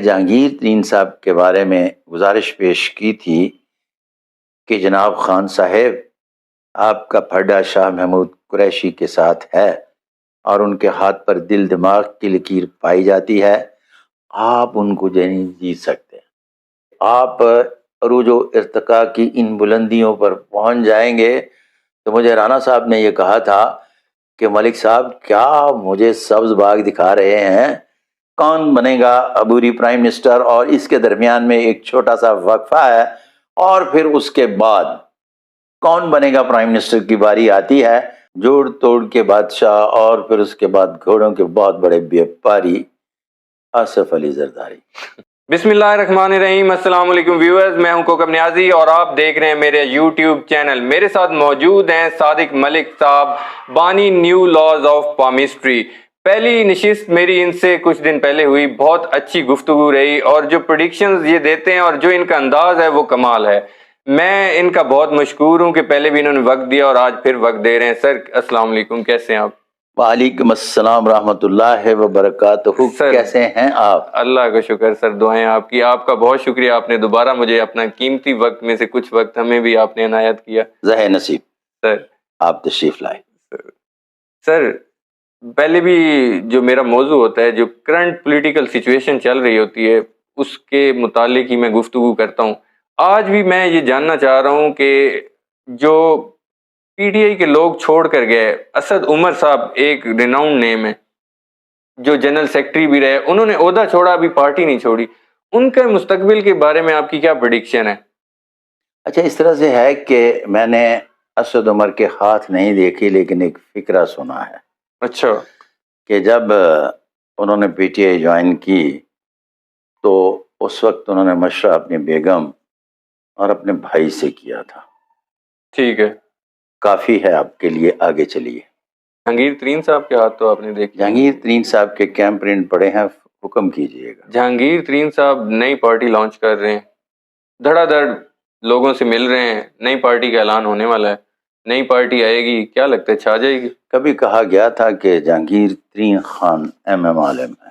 جہانگیر ترین صاحب کے بارے میں گزارش پیش کی تھی کہ جناب خان صاحب آپ کا پھڈا شاہ محمود قریشی کے ساتھ ہے اور ان کے ہاتھ پر دل دماغ کی لکیر پائی جاتی ہے، آپ ان کو نہیں جیت سکتے۔ آپ عروج و ارتقاء کی ان بلندیوں پر پہنچ جائیں گے تو مجھے رانا صاحب نے یہ کہا تھا کہ ملک صاحب کیا مجھے سبز باغ دکھا رہے ہیں، کون بنے گا عبوری پرائم منسٹر، اور اس کے درمیان میں ایک چھوٹا سا وقفہ ہے اور پھر اس کے بعد کون بنے گا پرائم منسٹر کی باری آتی ہے، جوڑ توڑ کے بادشاہ اور پھر اس کے بعد گھوڑوں کے بہت بڑے بیپاری آصف علی زرداری۔ بسم اللہ الرحمن الرحیم۔ السلام علیکم ویورز، میں ہوں کوکب نیازی اور آپ دیکھ رہے ہیں میرے یوٹیوب چینل۔ میرے ساتھ موجود ہیں صادق ملک صاحب، بانی نیو لاز آف پامسٹری۔ پہلی نشست میری ان سے کچھ دن پہلے ہوئی، بہت اچھی گفتگو رہی اور جو پریڈکشنز یہ دیتے ہیں اور جو ان کا انداز ہے وہ کمال ہے۔ میں ان کا بہت مشکور ہوں کہ پہلے بھی انہوں نے وقت دیا اور آج پھر وقت دے رہے ہیں۔ سر السلام علیکم، کیسے ہیں آپ؟ وعلیکم السلام رحمۃ اللہ وبرکاتہ۔ کیسے ہیں آپ؟ اللہ کا شکر سر، دعائیں آپ کی۔ آپ کا بہت شکریہ، آپ نے دوبارہ مجھے اپنا قیمتی وقت میں سے کچھ وقت ہمیں بھی آپ نے عنایت کیا۔ ذہ نصیب سر آپ تشریف لائے۔ سر پہلے بھی جو میرا موضوع ہوتا ہے، جو کرنٹ پولیٹیکل سچویشن چل رہی ہوتی ہے اس کے متعلق ہی میں گفتگو کرتا ہوں۔ آج بھی میں یہ جاننا چاہ رہا ہوں کہ جو پی ٹی آئی کے لوگ چھوڑ کر گئے، اسد عمر صاحب ایک ریناؤنڈ نیم ہے، جو جنرل سیکرٹری بھی رہے، انہوں نے عہدہ چھوڑا، ابھی پارٹی نہیں چھوڑی، ان کے مستقبل کے بارے میں آپ کی کیا پریڈکشن ہے؟ اچھا، اس طرح سے ہے کہ میں نے اسد عمر کے ہاتھ نہیں دیکھی لیکن ایک فکرہ سنا ہے۔ اچھا۔ کہ جب انہوں نے پی ٹی آئی جوائن کی تو اس وقت انہوں نے مشورہ اپنی بیگم اور اپنے بھائی سے کیا تھا۔ ٹھیک ہے، کافی ہے آپ کے لیے، آگے چلیے۔ جہانگیر ترین صاحب کے ہاتھ تو آپ نے دیکھ، جہانگیر ترین صاحب کے کیمپرنٹ پڑے ہیں، حکم کیجئے گا۔ جہانگیر ترین صاحب نئی پارٹی لانچ کر رہے ہیں، دھڑا دھڑ لوگوں سے مل رہے ہیں، نئی پارٹی کا اعلان ہونے والا ہے، نئی پارٹی آئے گی، کیا لگتا ہے چھا جائے گی؟ کبھی کہا گیا تھا کہ جہانگیر ترین خان ایم عالم ہے،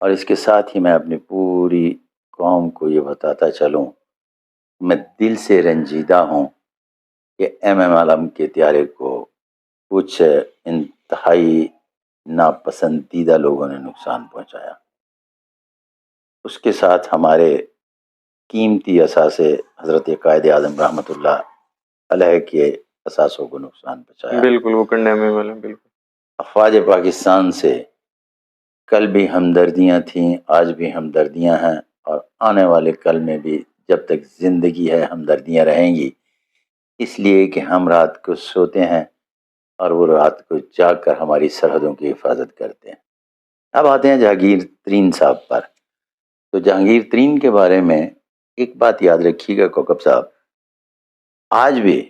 اور اس کے ساتھ ہی میں اپنی پوری قوم کو یہ بتاتا چلوں، میں دل سے رنجیدہ ہوں کہ ایم عالم کے تیارے کو کچھ انتہائی ناپسندیدہ لوگوں نے نقصان پہنچایا۔ اس کے ساتھ ہمارے قیمتی اثاثے حضرت قائد اعظم رحمۃ اللہ علیہ کے اثاثوں کو نقصان پہنچایا۔ بالکل، وہ کنڈیم والا، بالکل۔ افواج پاکستان سے کل بھی ہمدردیاں تھیں، آج بھی ہمدردیاں ہیں، اور آنے والے کل میں بھی جب تک زندگی ہے ہمدردیاں رہیں گی، اس لیے کہ ہم رات کو سوتے ہیں اور وہ رات کو جاگ کر ہماری سرحدوں کی حفاظت کرتے ہیں۔ اب آتے ہیں جہانگیر ترین صاحب پر۔ تو جہانگیر ترین کے بارے میں ایک بات یاد رکھیے گا کوکب صاحب، آج بھی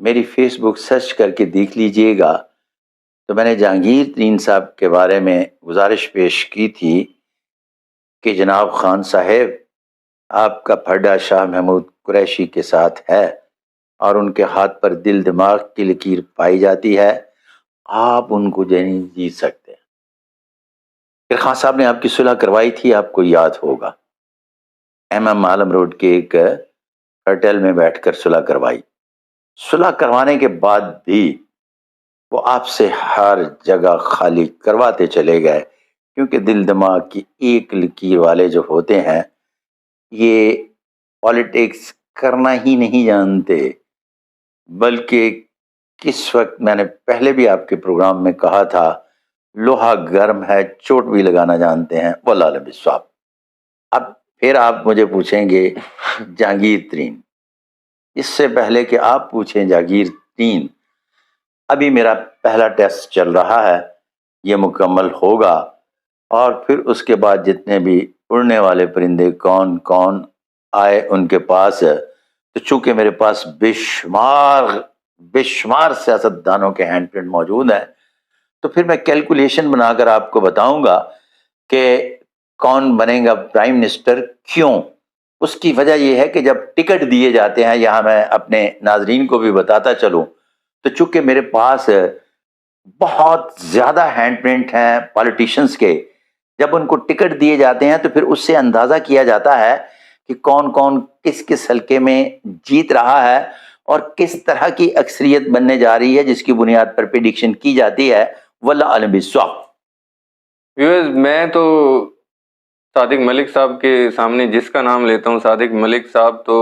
میری فیس بک سرچ کر کے دیکھ لیجئے گا تو میں نے جہانگیر ترین صاحب کے بارے میں گزارش پیش کی تھی کہ جناب خان صاحب آپ کا پھڈا شاہ محمود قریشی کے ساتھ ہے اور ان کے ہاتھ پر دل دماغ کی لکیر پائی جاتی ہے، آپ ان کو نہیں جیت سکتے۔ پھر خان صاحب نے آپ کی صلح کروائی تھی، آپ کو یاد ہوگا، ایم عالم روڈ کے ایک ہوٹل میں بیٹھ کر صلح کروائی۔ صلح کروانے کے بعد بھی وہ آپ سے ہر جگہ خالی کرواتے چلے گئے، کیونکہ دل دماغ کی ایک لکیر والے جو ہوتے ہیں یہ پالیٹکس کرنا ہی نہیں جانتے، بلکہ کس وقت میں نے پہلے بھی آپ کے پروگرام میں کہا تھا، لوہا گرم ہے چوٹ بھی لگانا جانتے ہیں، واللہ علیہ بالصواب۔ اب پھر آپ مجھے پوچھیں گے جہانگیر ترین، اس سے پہلے کہ آپ پوچھیں جہانگیر ترین، ابھی میرا پہلا ٹیسٹ چل رہا ہے، یہ مکمل ہوگا، اور پھر اس کے بعد جتنے بھی اڑنے والے پرندے کون کون آئے ان کے پاس، تو چونکہ میرے پاس بے شمار سیاست دانوں کے ہینڈ پرنٹ موجود ہیں، تو پھر میں کیلکولیشن بنا کر آپ کو بتاؤں گا کہ کون بنے گا پرائم منسٹر۔ کیوں؟ اس کی وجہ یہ ہے کہ جب ٹکٹ دیے جاتے ہیں، یہاں میں اپنے ناظرین کو بھی بتاتا چلوں، تو چونکہ میرے پاس بہت زیادہ ہینڈ پرنٹ ہیں پالیٹیشنز کے، جب ان کو ٹکٹ دیے جاتے ہیں تو پھر اس سے اندازہ کیا جاتا ہے کہ کون کون کس کس حلقے میں جیت رہا ہے اور کس طرح کی اکثریت بننے جا رہی ہے، جس کی بنیاد پر پریڈکشن کی جاتی ہے۔ واللہ عالم بالصواب۔ ویورز، میں تو صادق ملک صاحب کے سامنے جس کا نام لیتا ہوں، صادق ملک صاحب، تو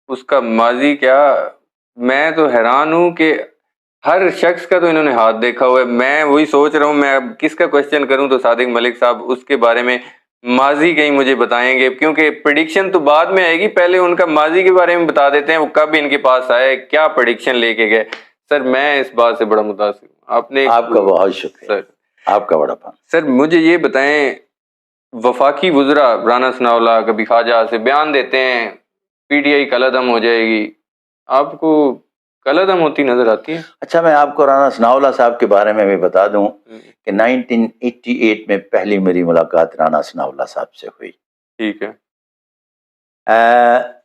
اس کا ماضی کیا، میں تو حیران ہوں کہ ہر شخص کا تو انہوں نے ہاتھ دیکھا ہوا ہے۔ میں وہی سوچ رہا ہوں میں اب کس کا کوشچن کروں، تو صادق ملک صاحب اس کے بارے میں ماضی کہیں مجھے بتائیں گے، کیونکہ پریڈکشن تو بعد میں آئے گی، پہلے ان کا ماضی کے بارے میں بتا دیتے ہیں، وہ کب ان کے پاس آئے، کیا پریڈکشن لے کے گئے۔ سر میں اس بات سے بڑا متاثر ہوں۔ آپ کا بہت شکریہ سر، آپ کا بڑا پان۔ سر مجھے یہ بتائیں، وفاقی وزراء رانا ثناءاللہ کبھی خواجہ سے بیان دیتے ہیں پی ٹی آئی کالعدم ہو جائے گی، آپ کو کالعدم ہوتی نظر آتی ہے؟ اچھا، میں آپ کو رانا ثناءاللہ صاحب کے بارے میں بھی بتا دوں کہ 1988 میں پہلی میری ملاقات رانا ثناءاللہ صاحب سے ہوئی۔ ٹھیک ہے۔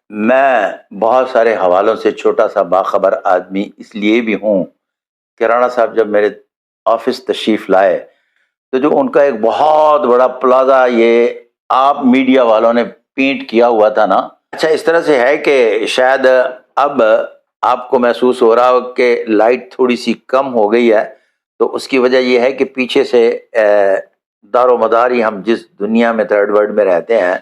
میں بہت سارے حوالوں سے چھوٹا سا باخبر آدمی اس لیے بھی ہوں کہ رانا صاحب جب میرے آفس تشریف لائے تو جو ان کا ایک بہت بڑا پلازا یہ آپ میڈیا والوں نے پینٹ کیا ہوا تھا نا، اچھا اس طرح سے ہے کہ شاید اب آپ کو محسوس ہو رہا ہو کہ لائٹ تھوڑی سی کم ہو گئی ہے، تو اس کی وجہ یہ ہے کہ پیچھے سے دار و مداری ہم جس دنیا میں تھرڈ ورلڈ میں رہتے ہیں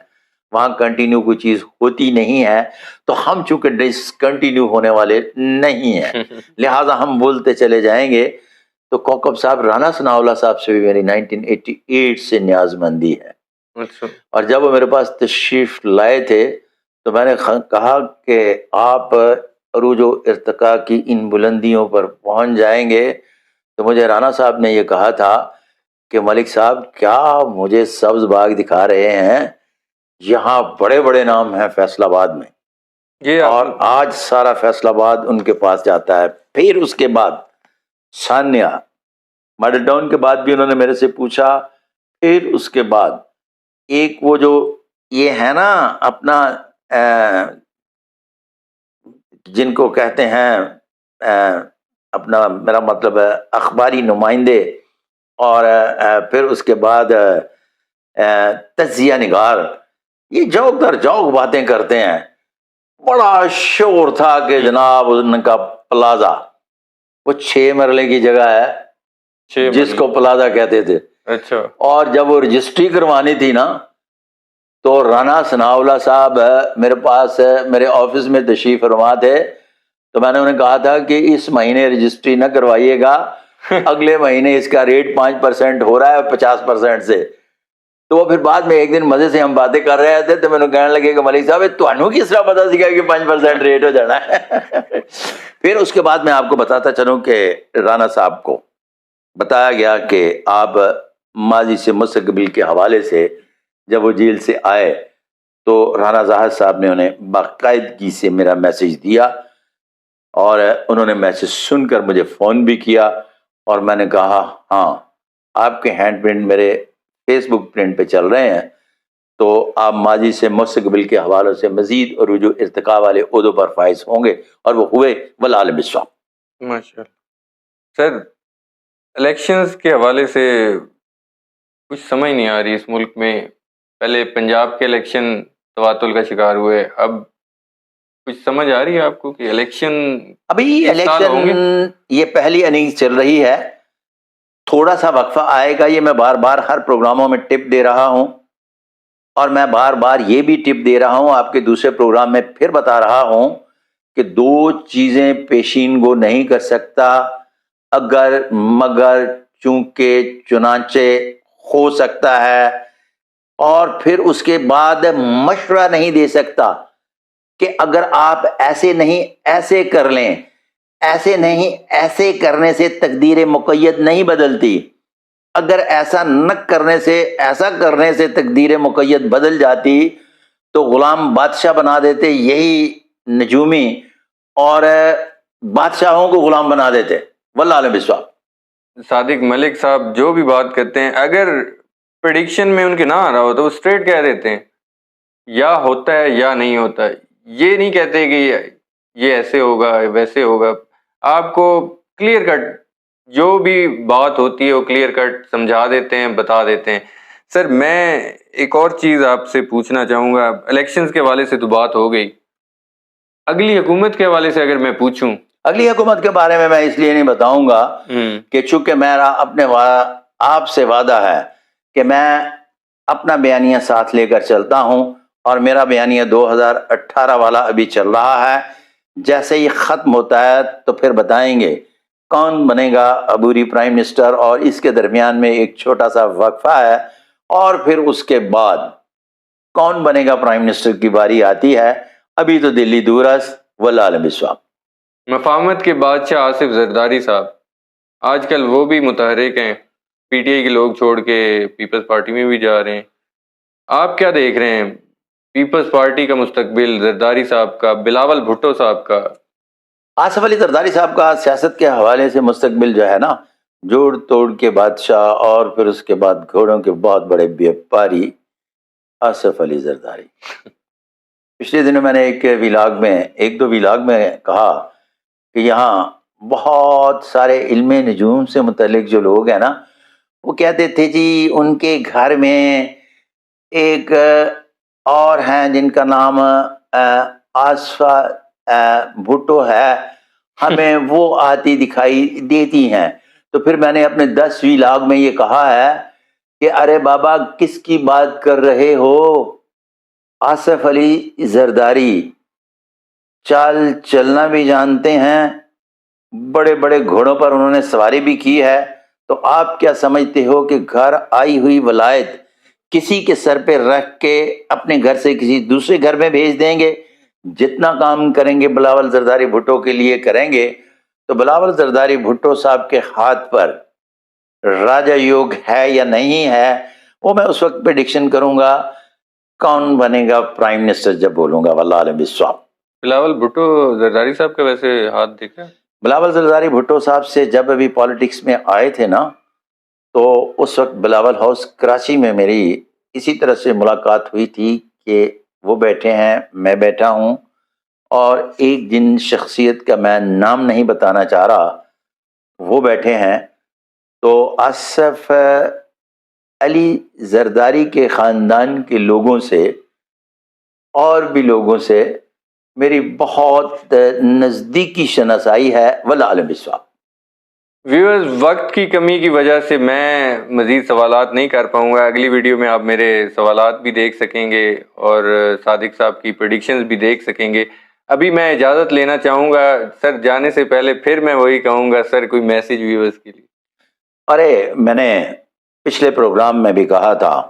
وہاں کنٹینیو کوئی چیز ہوتی نہیں ہے، تو ہم چونکہ ڈسکنٹینیو ہونے والے نہیں ہیں لہٰذا ہم بولتے چلے جائیں گے۔ تو کوکب صاحب، رانا ثناءاللہ صاحب سے بھی میری 1988 سے نیاز مندی ہے، اور جب وہ میرے پاس تشریف لائے تھے تو میں نے کہا کہ آپ عروج و ارتقاء کی ان بلندیوں پر پہنچ جائیں گے، تو مجھے رانا صاحب نے یہ کہا تھا کہ ملک صاحب کیا مجھے سبز باغ دکھا رہے ہیں، یہاں بڑے بڑے نام ہیں فیصل آباد میں، اور آج سارا فیصل آباد ان کے پاس جاتا ہے۔ پھر اس کے بعد ثانیہ ماڈل ٹاؤن کے بعد بھی انہوں نے میرے سے پوچھا، پھر اس کے بعد ایک وہ جو یہ ہے نا اپنا جن کو کہتے ہیں اپنا، میرا مطلب ہے اخباری نمائندے، اور پھر اس کے بعد تجزیہ نگار، یہ جوک در جوک باتیں کرتے ہیں۔ بڑا شور تھا کہ جناب ان کا پلازا، وہ 6 مرلے کی جگہ ہے جس کو پلازا کہتے تھے۔ اچھا، اور جب وہ رجسٹری کروانی تھی نا تو رانا ثناءاللہ صاحب میرے پاس میرے آفس میں تشریف فرما تھے، تو میں نے انہیں کہا تھا کہ اس مہینے رجسٹری نہ کروائیے گا، اگلے مہینے اس کا ریٹ 5% ہو رہا ہے 50% سے۔ تو وہ پھر بعد میں ایک دن مزے سے ہم باتیں کر رہے تھے تو میں نے کہنے لگے کہ ملک صاحب تمہیں کس طرح پتا سکھا کہ 5% ریٹ ہو جانا ہے۔ پھر اس کے بعد میں آپ کو بتاتا چلوں کہ رانا صاحب کو بتایا گیا کہ آپ ماضی سے مستقبل کے حوالے سے جب وہ جیل سے آئے تو رانا زاہد صاحب نے انہیں باقاعدگی سے میرا میسج دیا، اور انہوں نے میسج سن کر مجھے فون بھی کیا، اور میں نے کہا ہاں آپ کے ہینڈ پرنٹ میرے فیس بک پرنٹ پہ چل رہے ہیں، تو آپ ماضی سے مستقبل کے حوالوں سے مزید عروج و ارتقاء والے عہدوں پر فائز ہوں گے، اور وہ ہوئے، والعالم بالصواب۔ ماشاء اللہ۔ سر الیکشنز کے حوالے سے کچھ سمجھ نہیں آ رہی اس ملک میں، پہلے پنجاب کے الیکشن تواتل کا شکار ہوئے، اب کچھ سمجھ آ رہی ہے آپ کو کہ الیکشن ابھی الیکشن یہ پہلی اننگز چل رہی ہے، تھوڑا سا وقفہ آئے گا، یہ میں بار بار ہر پروگراموں میں ٹپ دے رہا ہوں، اور میں بار بار یہ بھی ٹپ دے رہا ہوں آپ کے دوسرے پروگرام میں پھر بتا رہا ہوں کہ 2 چیزیں پیشین گو نہیں کر سکتا، اگر مگر چونکہ چنانچہ ہو سکتا ہے، اور پھر اس کے بعد مشورہ نہیں دے سکتا کہ اگر آپ ایسے نہیں ایسے کر لیں، ایسے نہیں ایسے کرنے سے تقدیر مقید نہیں بدلتی، اگر ایسا نہ کرنے سے ایسا کرنے سے تقدیر مقید بدل جاتی تو غلام بادشاہ بنا دیتے یہی نجومی، اور بادشاہوں کو غلام بنا دیتے، واللہ عالم بالصواب۔ صادق ملک صاحب جو بھی بات کرتے ہیں، اگر پریڈکشن میں ان کے نہ آ رہا ہو تو وہ اسٹریٹ کہہ دیتے ہیں یا ہوتا ہے یا نہیں ہوتا ہے، یہ نہیں کہتے کہ یہ ایسے ہوگا ویسے ہوگا۔ آپ کو کلیئر کٹ جو بھی بات ہوتی ہے وہ کلیئر کٹ سمجھا دیتے ہیں، بتا دیتے ہیں۔ سر میں ایک اور چیز آپ سے پوچھنا چاہوں گا. الیکشنز کے حوالے سے تو بات ہو گئی, اگلی حکومت کے حوالے سے اگر میں پوچھوں. اگلی حکومت کے بارے میں اس لیے نہیں بتاؤں گا کہ چونکہ میرا اپنے آپ سے وعدہ ہے کہ میں اپنا بیانیہ ساتھ لے کر چلتا ہوں, اور میرا بیانیہ 2018 والا ابھی چل رہا ہے. جیسے ہی ختم ہوتا ہے تو پھر بتائیں گے کون بنے گا عبوری پرائم منسٹر, اور اس کے درمیان میں ایک چھوٹا سا وقفہ ہے, اور پھر اس کے بعد کون بنے گا پرائم منسٹر کی باری آتی ہے. ابھی تو دلی دور است, واللہ عالم بالصواب. مفاہمت کے بادشاہ آصف زرداری صاحب آج کل وہ بھی متحرک ہیں, پی ٹی آئی کے لوگ چھوڑ کے پیپلز پارٹی میں بھی جا رہے ہیں. آپ کیا دیکھ رہے ہیں پیپلز پارٹی کا مستقبل, زرداری صاحب کا, بلاول بھٹو صاحب کا؟ آصف علی زرداری صاحب کا سیاست کے حوالے سے مستقبل جو ہے نا, جوڑ توڑ کے بادشاہ اور پھر اس کے بعد گھوڑوں کے بہت بڑے بیپاری آصف علی زرداری. پچھلے دنوں میں نے ایک دو ویلاگ میں کہا کہ یہاں بہت سارے علم نجوم سے متعلق جو لوگ ہیں نا, وہ کہتے تھے جی ان کے گھر میں ایک اور ہیں جن کا نام آصف بھٹو ہے, ہمیں وہ آتی دکھائی دیتی ہیں. تو پھر میں نے اپنے 10 ویلاگ میں یہ کہا ہے کہ ارے بابا کس کی بات کر رہے ہو, آصف علی زرداری چال چلنا بھی جانتے ہیں, بڑے بڑے گھوڑوں پر انہوں نے سواری بھی کی ہے. تو آپ کیا سمجھتے ہو کہ گھر آئی ہوئی ولایت کسی کے سر پہ رکھ کے اپنے گھر سے کسی دوسرے گھر میں بھیج دیں گے؟ جتنا کام کریں گے بلاول زرداری بھٹو کے لیے کریں گے. تو بلاول زرداری بھٹو صاحب کے ہاتھ پر راجا یوگ ہے یا نہیں ہے, وہ میں اس وقت پریڈکشن کروں گا کون بنے گا پرائم منسٹر جب بولوں گا, واللہ عالم بالصواب. بلاول بھٹو زرداری صاحب کا ویسے ہاتھ دیکھا؟ بلاول زرداری بھٹو صاحب سے جب ابھی پالیٹکس میں آئے تھے نا, تو اس وقت بلاول ہاؤس کراچی میں میری اسی طرح سے ملاقات ہوئی تھی کہ وہ بیٹھے ہیں, میں بیٹھا ہوں, اور ایک جن شخصیت کا میں نام نہیں بتانا چاہ رہا وہ بیٹھے ہیں. تو آصف علی زرداری کے خاندان کے لوگوں سے اور بھی لوگوں سے میری بہت نزدیکی شناسائی ہے, واللہ عالم بالصواب. ویورز, وقت کی کمی کی وجہ سے میں مزید سوالات نہیں کر پاؤں گا. اگلی ویڈیو میں آپ میرے سوالات بھی دیکھ سکیں گے اور صادق صاحب کی پریڈکشنز بھی دیکھ سکیں گے. ابھی میں اجازت لینا چاہوں گا. سر جانے سے پہلے پھر میں وہی کہوں گا, سر کوئی میسیج ویورز کے لیے؟ ارے میں نے پچھلے پروگرام میں بھی کہا تھا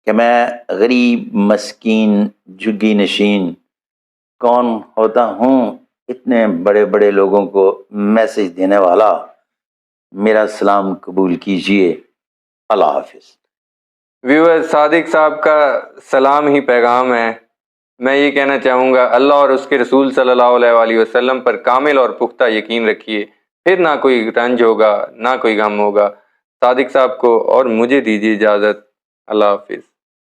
کہ میں غریب مسکین جھگی نشین کون ہوتا ہوں, اتنے بڑے بڑے لوگوں کو میسج دینے والا. میرا سلام قبول کیجئے, اللہ حافظ. ویور, صادق صاحب کا سلام ہی پیغام ہے. میں یہ کہنا چاہوں گا, اللہ اور اس کے رسول صلی اللہ علیہ وآلہ وسلم پر کامل اور پختہ یقین رکھیے, پھر نہ کوئی رنج ہوگا نہ کوئی غم ہوگا. صادق صاحب کو اور مجھے دیجیے اجازت. اللہ حافظ.